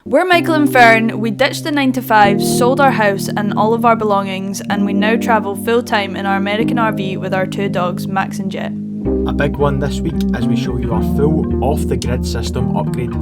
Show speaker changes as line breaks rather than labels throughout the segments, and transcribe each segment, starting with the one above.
We're Michael and Fern. We ditched the 9 to 5, sold our house and all of our belongings, and we now travel full time in our American RV with our two dogs, Max and Jet.
A big one this week as we show you our full off-the-grid system upgrade.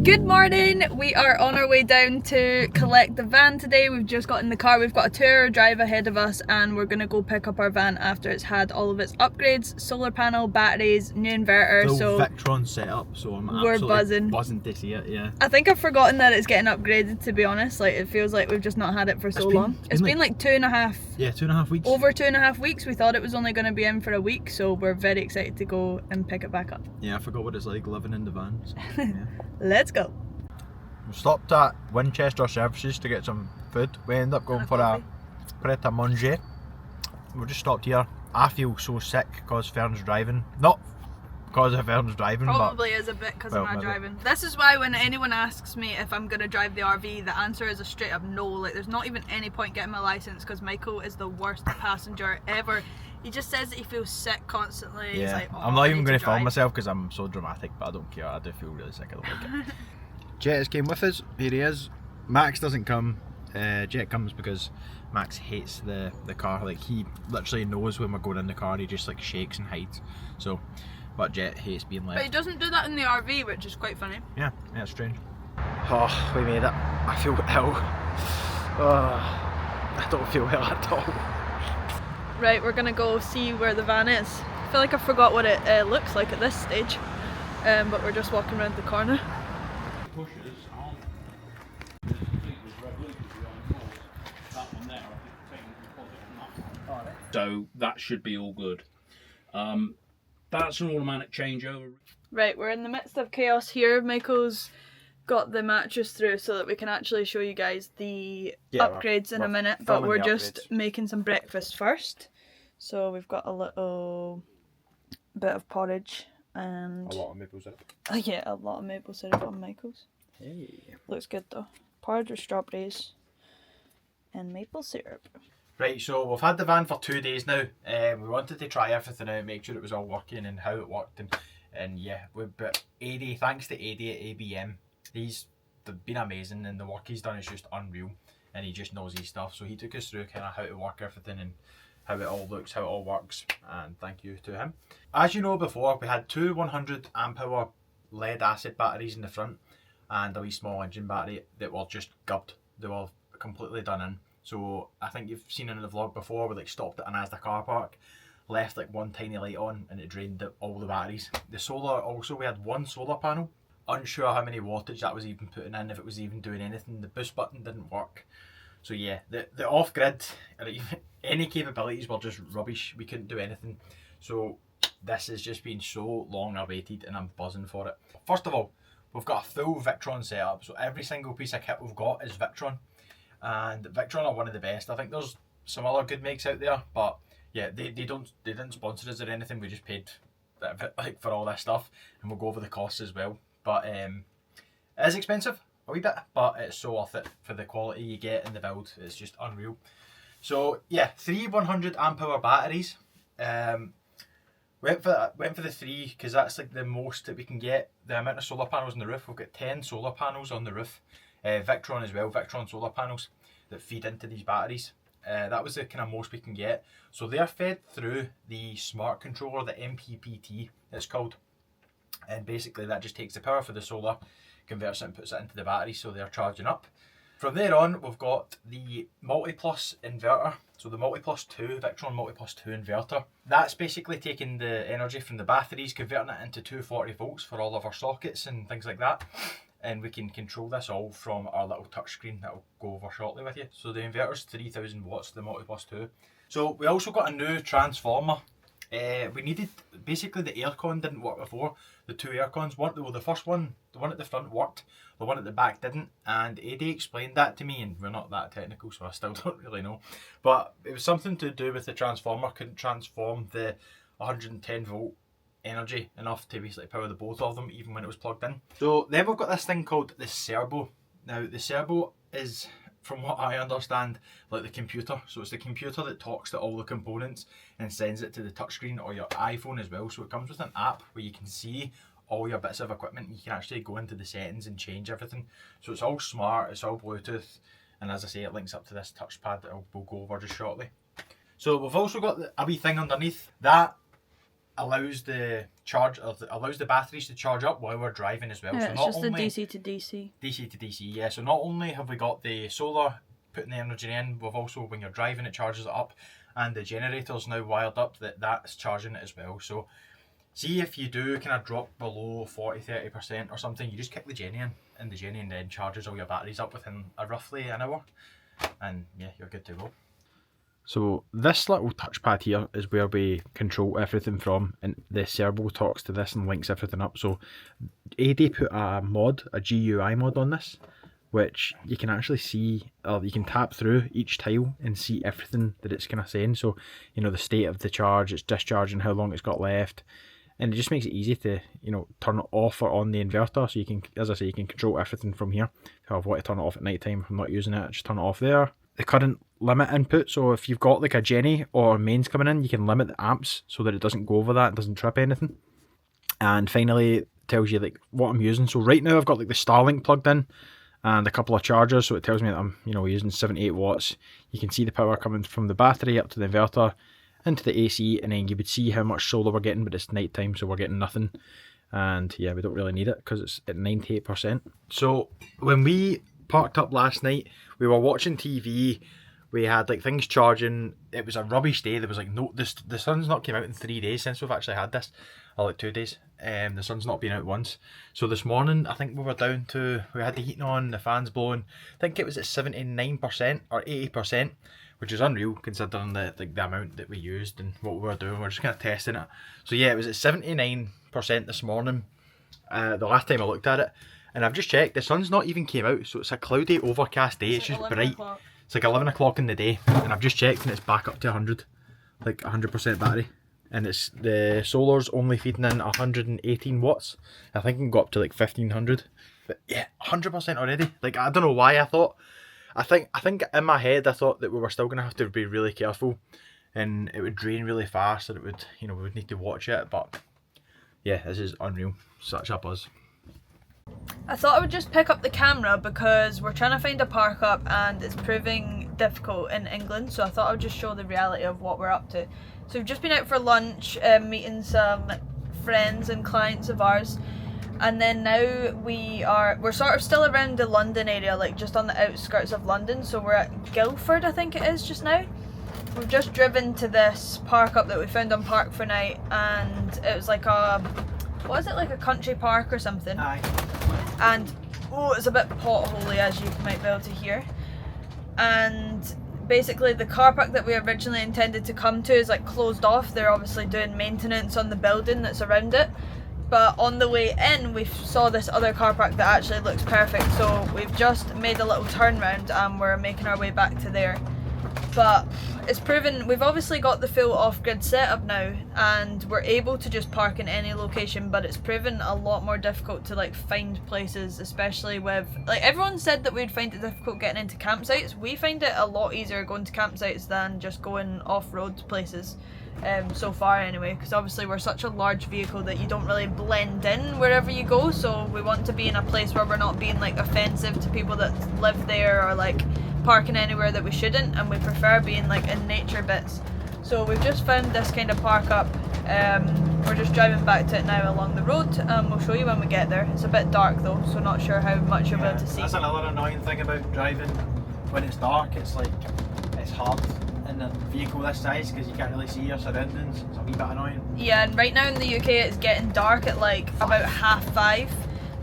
Good morning, we are on our way down to collect the van today. We've just got in the car, we've got a 2-hour drive ahead of us, and we're going to go pick up our van after it's had all of its upgrades, solar panel, batteries, new inverter.
Full
so
Victron setup, so I'm
we're
absolutely buzzing to see it, yeah.
I think I've forgotten that it's getting upgraded, to be honest. Like, it feels like we've just not had it for so long. It's been like 2.5.
Yeah, 2.5 weeks.
Over 2.5 weeks. We thought it was only going to be in for a week, so we're very excited to go and pick it back up.
Yeah, I forgot what it's like living in the van. So, yeah.
Let's go.
We stopped at Winchester Services to get some food. We ended up going for a pret a manger. We just stopped here. I feel so sick because Fern's driving. Not because of Fern's driving,
probably is a bit because of my driving. This is why when anyone asks me if I'm going to drive the RV, the answer is a straight up no. Like, there's not even any point getting my license because Michael is the worst passenger ever. He just says that he feels sick constantly.
Yeah,
he's like, oh,
I'm not even going to film myself because I'm so dramatic, but I don't care. I do feel really sick. I don't like it. Jet has came with us. Here he is. Max doesn't come. Jet comes because Max hates the car. Like, he literally knows when we're going in the car. He just like shakes and hides. So, but Jet hates being left.
But he doesn't do that in the RV, which is quite funny.
Yeah, it's strange. Oh, we made it. I feel ill. I don't feel ill at all.
Right, we're gonna go see where the van is. I feel like I forgot what it looks like at this stage, but we're just walking around the corner.
So that should be all good. That's an automatic changeover.
Right, we're in the midst of chaos here. Michael's got the mattress through so that we can actually show you guys the upgrades in a minute, but we're just making some breakfast first. So we've got a little bit of porridge and...
a lot of maple syrup.
Oh yeah, a lot of maple syrup on Michael's.
Hey.
Looks good though. Porridge with strawberries and maple syrup.
Right, so we've had the van for 2 days now. We wanted to try everything out, make sure it was all working and how it worked, and yeah, but AD, thanks to AD at ABM, they've been amazing, and the work he's done is just unreal, and he just knows his stuff. So he took us through kind of how to work everything and how it all looks, how it all works, and thank you to him. As you know before, we had two 100 amp hour lead acid batteries in the front and a wee small engine battery that were just gubbed. They were completely done in. So I think you've seen in the vlog before, we like stopped at an Asda car park, left like one tiny light on, and it drained all the batteries. The solar also, we had one solar panel, unsure how many wattage that was even putting in, if it was even doing anything. The boost button didn't work. So yeah, the off-grid, any capabilities were just rubbish. We couldn't do anything. So this has just been so long awaited, and I'm buzzing for it. First of all, we've got a full Victron setup. So every single piece of kit we've got is Victron. And Victron are one of the best. I think there's some other good makes out there, but yeah, they didn't sponsor us or anything. We just paid like for all this stuff, and we'll go over the costs as well. But it is expensive a wee bit, but it's so worth it for the quality you get in the build. It's just unreal. So yeah, 3 100 amp hour batteries. Went for the 3 because that's like the most that we can get. The amount of solar panels on the roof, we've got 10 solar panels on the roof. Victron as well, Victron solar panels that feed into these batteries. That was the kind of most we can get. So they're fed through the smart controller, the MPPT it's called. And basically that just takes the power for the solar, converts it and puts it into the battery, so they're charging up. From there on, we've got the MultiPlus inverter. So the MultiPlus 2, Victron MultiPlus 2 inverter. That's basically taking the energy from the batteries, converting it into 240 volts for all of our sockets and things like that. And we can control this all from our little touchscreen that I'll go over shortly with you. So the inverter's 3000 watts, the MultiPlus 2. So we also got a new transformer. We needed, basically the aircon didn't work before. The two aircons weren't, well, the first one, the one at the front worked, the one at the back didn't. And AD explained that to me, and we're not that technical, so I still don't really know. But it was something to do with the transformer, couldn't transform the 110 volt energy enough to basically power the both of them even when it was plugged in. So then we've got this thing called the Cerbo. Now the Cerbo is, from what I understand, like the computer. So it's the computer that talks to all the components and sends it to the touchscreen or your iPhone as well. So it comes with an app where you can see all your bits of equipment. You can actually go into the settings and change everything. So it's all smart, it's all Bluetooth, and as I say, it links up to this touchpad that we'll go over just shortly. So we've also got a wee thing underneath that allows the allows the batteries to charge up while we're driving as well.
Yeah,
so
it's
not
just
only
the DC to DC.
DC to DC, yeah. So not only have we got the solar putting the energy in, we've also, when you're driving, it charges it up, and the generator's now wired up that's charging it as well. So see if you do kind of drop below 40-30% or something, you just kick the Jenny in, and the Jenny then charges all your batteries up within roughly an hour, and yeah, you're good to go. So this little touchpad here is where we control everything from, and the Cerbo talks to this and links everything up. So AD put a GUI mod on this, which you can actually see, or you can tap through each tile and see everything that it's kind of saying. So, you know, the state of the charge, it's discharging, how long it's got left, and it just makes it easy to, you know, turn it off or on the inverter. So you can, as I say, you can control everything from here. If I want to turn it off at night time, if I'm not using it, just turn it off there. The current limit input, so if you've got like a Jenny or mains coming in, you can limit the amps so that it doesn't go over that, it doesn't trip anything. And finally, it tells you like what I'm using. So right now I've got like the Starlink plugged in and a couple of chargers, so it tells me that I'm, you know, using 78 watts. You can see the power coming from the battery up to the inverter into the AC, and then you would see how much solar we're getting, but it's night time, so we're getting nothing. And yeah, we don't really need it because it's at 98%. So when we parked up last night, we were watching TV, we had like things charging. It was a rubbish day. There was like the sun's not came out in 3 days since we've actually had this, or like 2 days. The sun's not been out once. So this morning I think we were down to, we had the heating on, the fans blowing. I think it was at 79% or 80%, which is unreal considering the amount that we used and what we were doing. We're just kind of testing it. So yeah, it was at 79% this morning, the last time I looked at it. And I've just checked, the sun's not even came out, so it's a cloudy, overcast day. It's just bright. It's like 11 o'clock in the day, and I've just checked and it's back up to 100, like 100% battery. And it's, the solar's only feeding in 118 watts. I think it can go up to like 1500. But yeah, 100% already. Like, I don't know why I thought, I think in my head I thought that we were still going to have to be really careful and it would drain really fast, and it would, you know, we would need to watch it. But yeah, this is unreal. Such a buzz.
I thought I would just pick up the camera because we're trying to find a park up and it's proving difficult in England, so I thought I would just show the reality of what we're up to. So we've just been out for lunch, meeting some friends and clients of ours, and then now we're sort of still around the London area, like just on the outskirts of London. So we're at Guildford, I think it is just now. We've just driven to this park up that we found on Park for Night, and it was like a, what is it, like a country park or something?
Aye.
And oh, it's a bit potholy, as you might be able to hear. And basically the car park that we originally intended to come to is like closed off. They're obviously doing maintenance on the building that's around it. But on the way in, we saw this other car park that actually looks perfect. So we've just made a little turn round and we're making our way back to there. But it's proven, we've obviously got the full off-grid setup now and we're able to just park in any location, but it's proven a lot more difficult to like find places, especially with, like, everyone said that we'd find it difficult getting into campsites. We find it a lot easier going to campsites than just going off-road places, so far anyway, because obviously we're such a large vehicle that you don't really blend in wherever you go, so we want to be in a place where we're not being like offensive to people that live there or like parking anywhere that we shouldn't, and we prefer being like in nature bits. So we've just found this kind of park up. We're just driving back to it now along the road, and we'll show you when we get there. It's a bit dark though, so not sure how much you'll be able to see.
That's another annoying thing about driving when it's dark. It's like, it's hard in a vehicle this size because you can't really see your surroundings. It's a wee bit annoying.
Yeah, and right now in the UK it's getting dark at like about 5:30.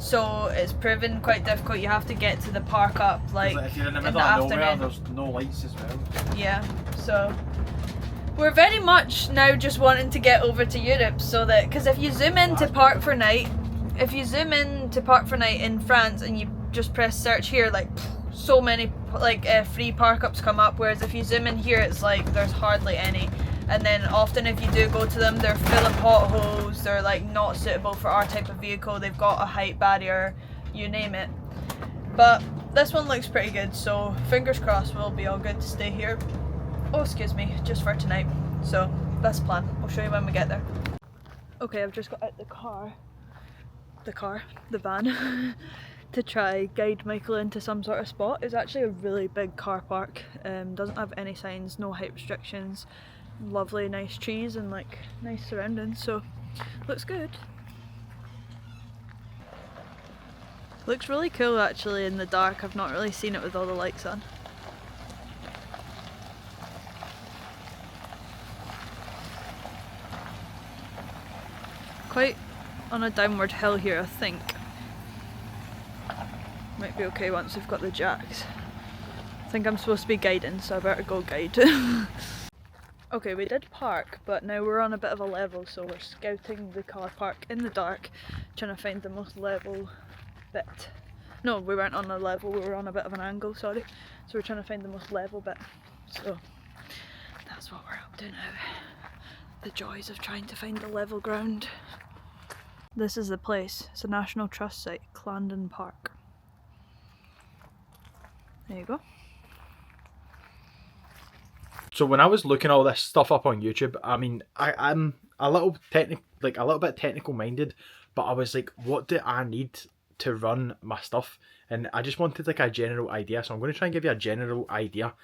So it's proven quite difficult. You have to get to the park up like
if you're in the
in
middle
the
of nowhere,
afternoon.
there's no lights as well.
Yeah, so we're very much now just wanting to get over to Europe, so that, because if you zoom into Park for Night, in France and you just press search here, like so many like free park ups come up, whereas if you zoom in here it's like there's hardly any. And then often if you do go to them, they're full of potholes, they're like not suitable for our type of vehicle, they've got a height barrier, you name it. But this one looks pretty good, so fingers crossed we'll be all good to stay here. Oh, excuse me, just for tonight. So that's the plan. I'll show you when we get there. Okay, I've just got out the car the van, to try guide Michael into some sort of spot. It's actually a really big car park, doesn't have any signs, no height restrictions, lovely nice trees and like nice surroundings, so looks good. Looks really cool actually in the dark. I've not really seen it with all the lights on. Quite on a downward hill here, I think. Might be okay once we've got the jacks. I think I'm supposed to be guiding, so I better go guide. Okay, we did park, but now we're on a bit of a level, so we're scouting the car park in the dark, trying to find the most level bit. No, we weren't on a level, we were on a bit of an angle, sorry. So we're trying to find the most level bit. So that's what we're up to now. The joys of trying to find the level ground. This is the place. It's a National Trust site, Clarendon Park. There you go.
So when I was looking all this stuff up on YouTube, I mean, I'm a little bit technical minded, but I was like, what do I need to run my stuff? And I just wanted like a general idea, so I'm going to try and give you a general idea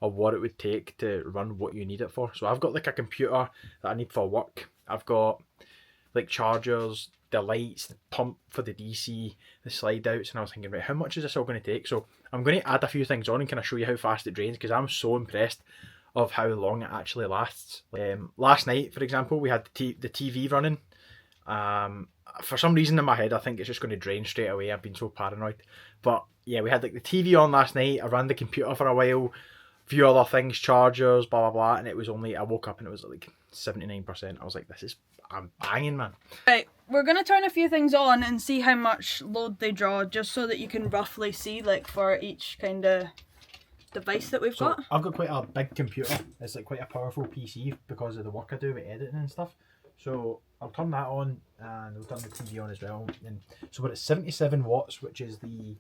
of what it would take to run what you need it for. So I've got like a computer that I need for work. I've got like chargers, the lights, the pump for the DC, the slide outs, and I was thinking, right, how much is this all going to take? So I'm going to add a few things on and kind of show you how fast it drains, because I'm so impressed of how long it actually lasts. Last night, for example, we had the TV running. For some reason in my head, I think it's just going to drain straight away. I've been so paranoid. But yeah, we had like the TV on last night. I ran the computer for a while, a few other things, chargers, blah, blah, blah. And it was only, I woke up and it was like 79%. I was like, I'm banging, man.
Right, we're going to turn a few things on and see how much load they draw, just so that you can roughly see like for each kind of device that we've got.
I've got quite a big computer. It's like quite a powerful PC because of the work I do with editing and stuff. So I'll turn that on and we'll turn the TV on as well. And so we're at 77 watts, which is the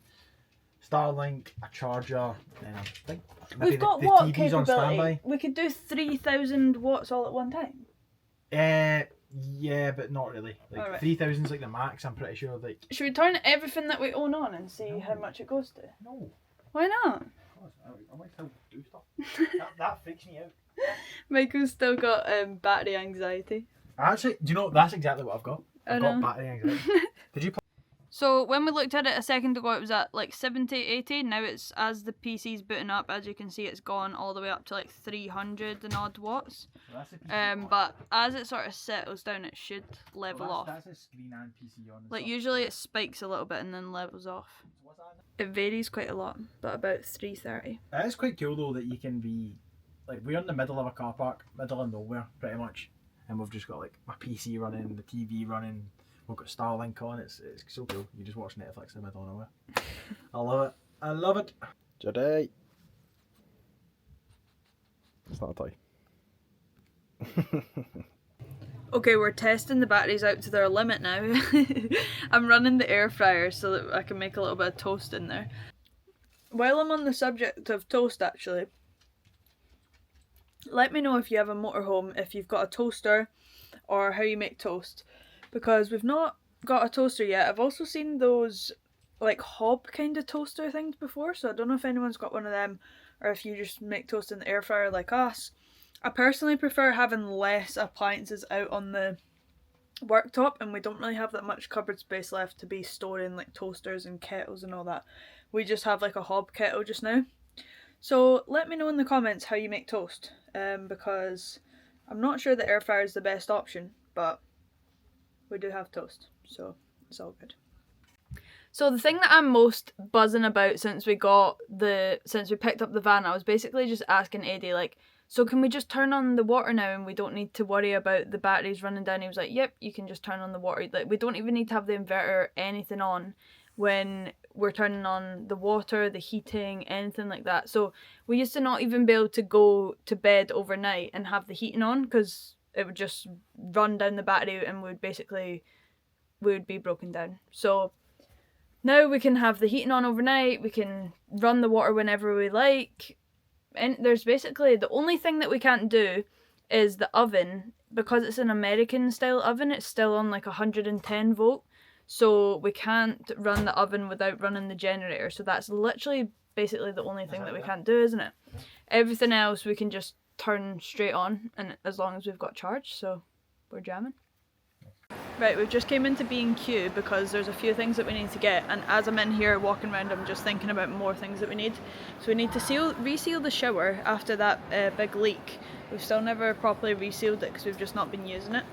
Starlink, a charger, and I think maybe
we've got
the
what
TV's
capability?
on standby.
We could do 3,000 watts all at one time.
Yeah, but not really. Like
right.
3,000 is like the max. I'm pretty sure. Like,
should we turn everything that we own on and see how much it goes to?
No.
Why not?
I might tell do stuff. that freaks me out.
Michael's still got battery anxiety.
Actually, do you know, that's exactly what I've got. I've got battery anxiety. Did you?
So when we looked at it a second ago, it was at like 70, 80. Now it's, as the PC's booting up, as you can see, it's gone all the way up to like 300 and odd watts. But as it sort of settles down, it should level off.
That's a screen and PC on.
Like usually it spikes a little bit and then levels off. It varies quite a lot, but about 330.
It is quite cool though that you can be, like, we're in the middle of a car park, middle of nowhere pretty much, and we've just got like my PC running, the TV running, we've got Starlink on. It's so cool. You just watch Netflix in the middle of nowhere. I love it. I love it. Today. It's not a toy.
Okay, we're testing the batteries out to their limit now. I'm running the air fryer so that I can make a little bit of toast in there. While I'm on the subject of toast actually, let me know if you have a motorhome, if you've got a toaster or how you make toast. Because we've not got a toaster yet. I've also seen those like hob kind of toaster things before, so I don't know if anyone's got one of them or if you just make toast in the air fryer like us. I personally prefer having less appliances out on the worktop, and we don't really have that much cupboard space left to be storing like toasters and kettles and all that. We just have like a hob kettle just now. So let me know in the comments how you make toast, because I'm not sure the air fryer is the best option, but we do have toast, so it's all good. So the thing that I'm most buzzing about since we picked up the van, I was basically just asking Eddie, like, so can we just turn on the water now and we don't need to worry about the batteries running down? He was like, yep, you can just turn on the water. Like, we don't even need to have the inverter or anything on when we're turning on the water, the heating, anything like that. So we used to not even be able to go to bed overnight and have the heating on because it would just run down the battery and we would be broken down. So now we can have the heating on overnight, we can run the water whenever we like. And there's basically, the only thing that we can't do is the oven, because it's an American style oven, it's still on like 110 volt. so we can't run the oven without running the generator. So that's literally basically the only thing that we can't do, isn't it? Everything else we can just turn straight on, and as long as we've got charge, so we're jamming. Right, we've just came into B&Q because there's a few things that we need to get, and as I'm in here walking around I'm just thinking about more things that we need. So we need to reseal the shower after that big leak. We've still never properly resealed it because we've just not been using it.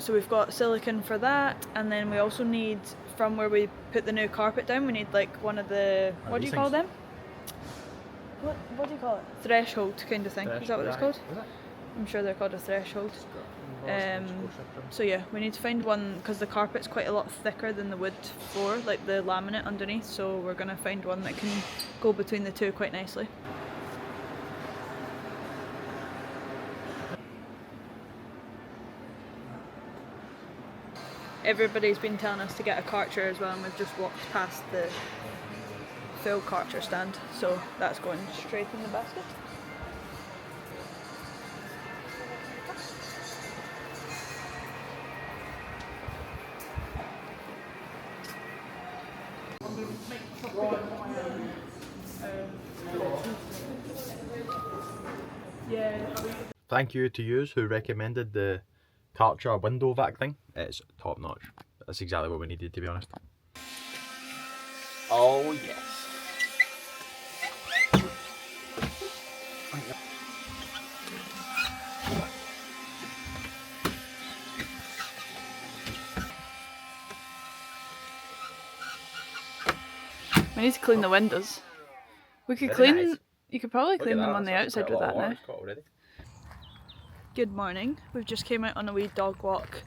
So we've got silicone for that, and then we also need, from where we put the new carpet down, we need like one of the, what do you call them? What do you call it? Threshold kind of thing. Is that what it's called? I'm sure they're called a threshold. So yeah, we need to find one because the carpet's quite a lot thicker than the wood floor, like the laminate underneath, so we're going to find one that can go between the two quite nicely. Everybody's been telling us to get a Karcher as well, and we've just walked past the full Karcher stand, so that's going straight in the basket.
Thank you to yous who recommended the Karcher window vac thing. It's top notch. That's exactly what we needed, to be honest. Oh yes.
We need to clean the windows. We could clean. You could probably clean them on the outside with that now. Good morning. We've just came out on a wee dog walk.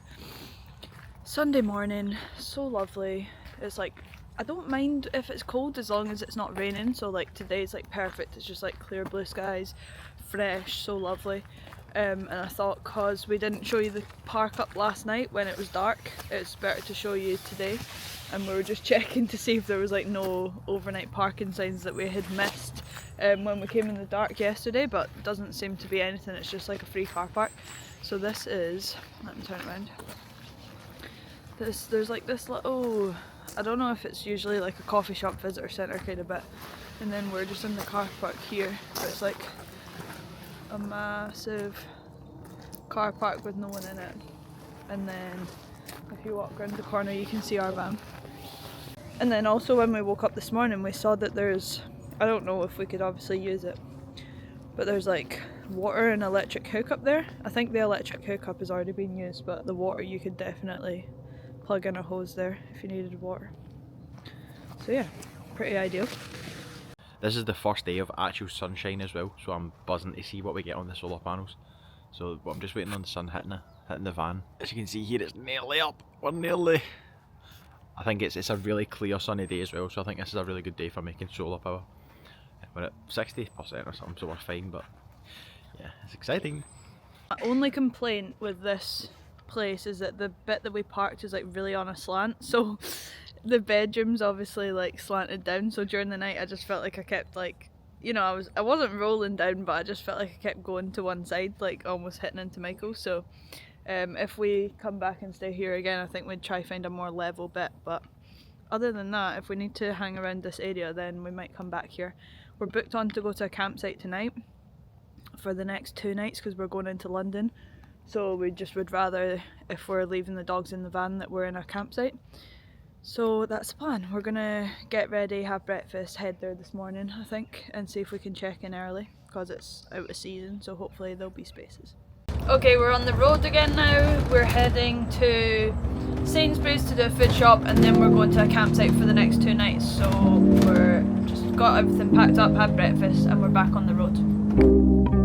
Sunday morning, so lovely. It's like, I don't mind if it's cold as long as it's not raining. So like today's like perfect. It's just like clear blue skies, fresh, so lovely. And I thought, cause we didn't show you the park up last night when it was dark, it's better to show you today. And we were just checking to see if there was like no overnight parking signs that we had missed when we came in the dark yesterday, but doesn't seem to be anything. It's just like a free car park. So this is, let me turn it around. There's like this little, I don't know if it's usually like a coffee shop visitor centre kind of bit, and then we're just in the car park here, but it's like a massive car park with no one in it. And then if you walk around the corner you can see our van. And then also when we woke up this morning we saw that there's, I don't know if we could obviously use it, but there's like water and electric hookup there. I think the electric hookup has already been used, but the water you could definitely plug in a hose there if you needed water. So yeah, pretty ideal.
This is the first day of actual sunshine as well, so I'm buzzing to see what we get on the solar panels. So I'm just waiting on the sun hitting the van. As you can see here, it's nearly up. We're nearly. I think it's a really clear sunny day as well, so I think this is a really good day for making solar power. We're at 60% or something, so we're fine, but yeah, it's exciting.
My only complaint with this place is that the bit that we parked is like really on a slant, so the bedroom's obviously like slanted down, so during the night I just felt like I kept like, you know, I wasn't rolling down, but I just felt like I kept going to one side, like almost hitting into Michael. So if we come back and stay here again, I think we'd try find a more level bit, but other than that, if we need to hang around this area then we might come back here. We're booked on to go to a campsite tonight for the next 2 nights because we're going into London, so we just would rather, if we're leaving the dogs in the van, that we're in a campsite. So that's the plan. We're gonna get ready, have breakfast, head there this morning I think, and see if we can check in early because it's out of season, so hopefully there'll be spaces. Okay, we're on the road again now. We're heading to Sainsbury's to do a food shop, and then we're going to a campsite for the next 2 nights. So we're just got everything packed up, had breakfast, and we're back on the road.